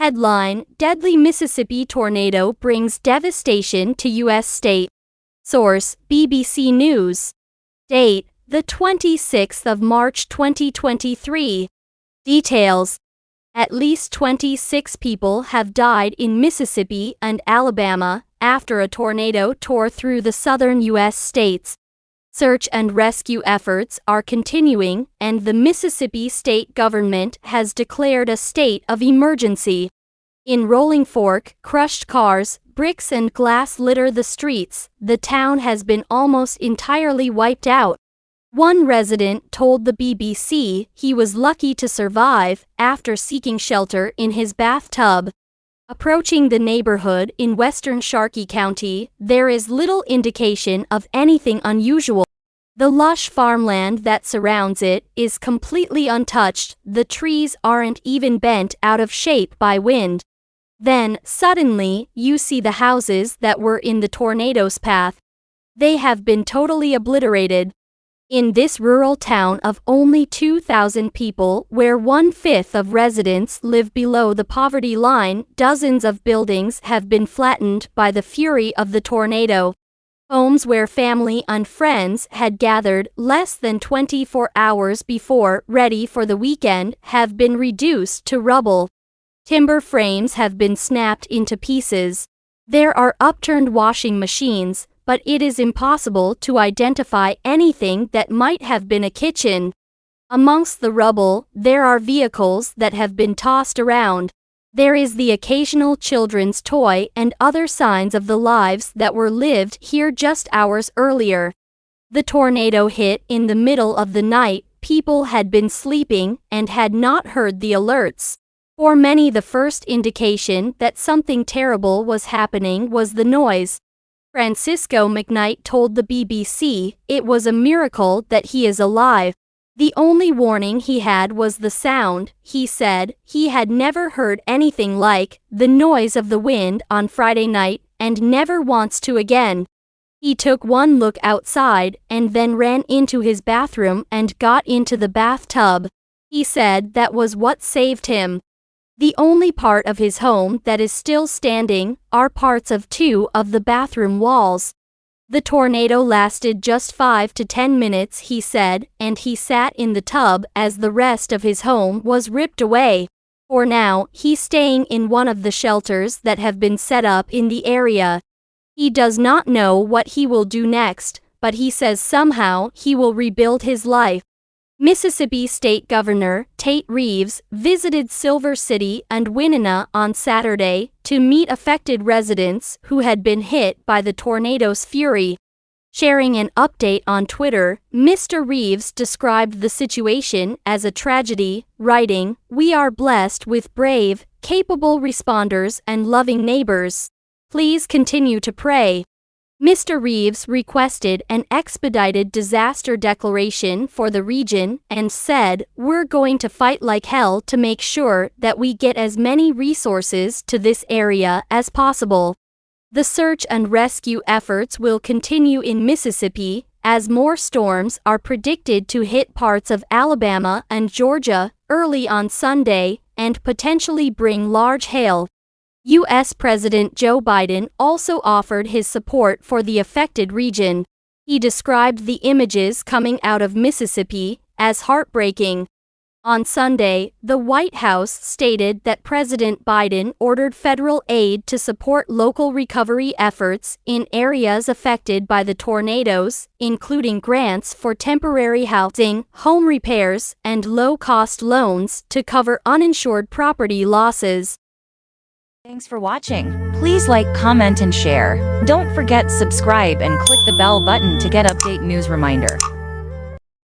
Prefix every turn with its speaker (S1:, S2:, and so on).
S1: Headline: Deadly Mississippi tornado brings devastation to U.S. state. Source: BBC News. Date: the 26th of March 2023. Details: at least 26 people have died in Mississippi and Alabama after a tornado tore through the southern U.S. states. Search and rescue efforts are continuing, and the Mississippi state government has declared a state of emergency. In Rolling Fork, crushed cars, bricks and glass litter the streets. The town has been almost entirely wiped out. One resident told the BBC he was lucky to survive after seeking shelter in his bathtub. Approaching the neighborhood in western Sharkey County, there is little indication of anything unusual. The lush farmland that surrounds it is completely untouched. The trees aren't even bent out of shape by wind. Then, suddenly, you see the houses that were in the tornado's path. They have been totally obliterated. In this rural town of only 2,000 people, where 1/5 of residents live below the poverty line, dozens of buildings have been flattened by the fury of the tornado. Homes where family and friends had gathered less than 24 hours before, ready for the weekend, have been reduced to rubble. Timber frames have been snapped into pieces. There are upturned washing machines, but it is impossible to identify anything that might have been a kitchen. Amongst the rubble, there are vehicles that have been tossed around. There is the occasional children's toy and other signs of the lives that were lived here just hours earlier. The tornado hit in the middle of the night. People had been sleeping and had not heard the alerts. For many, the first indication that something terrible was happening was the noise. Francisco McKnight told the BBC it was a miracle that he is alive. The only warning he had was the sound. He said he had never heard anything like the noise of the wind on Friday night and never wants to again. He took one look outside and then ran into his bathroom and got into the bathtub. He said that was what saved him. The only part of his home that is still standing are parts of 2 of the bathroom walls. The tornado lasted just 5 to 10 minutes, he said, and he sat in the tub as the rest of his home was ripped away. For now, he's staying in one of the shelters that have been set up in the area. He does not know what he will do next, but he says somehow he will rebuild his life. Mississippi State Governor Tate Reeves visited Silver City and Winona on Saturday to meet affected residents who had been hit by the tornado's fury. Sharing an update on Twitter, Mr. Reeves described the situation as a tragedy, writing, "We are blessed with brave, capable responders and loving neighbors. Please continue to pray." Mr. Reeves requested an expedited disaster declaration for the region and said, "We're going to fight like hell to make sure that we get as many resources to this area as possible." The search and rescue efforts will continue in Mississippi as more storms are predicted to hit parts of Alabama and Georgia early on Sunday and potentially bring large hail. U.S. President Joe Biden also offered his support for the affected region. He described the images coming out of Mississippi as heartbreaking. On Sunday, the White House stated that President Biden ordered federal aid to support local recovery efforts in areas affected by the tornadoes, including grants for temporary housing, home repairs, and low-cost loans to cover uninsured property losses.
S2: Thanks for watching. Please like, comment, and share. Don't forget subscribe and click the bell button to get update news reminder.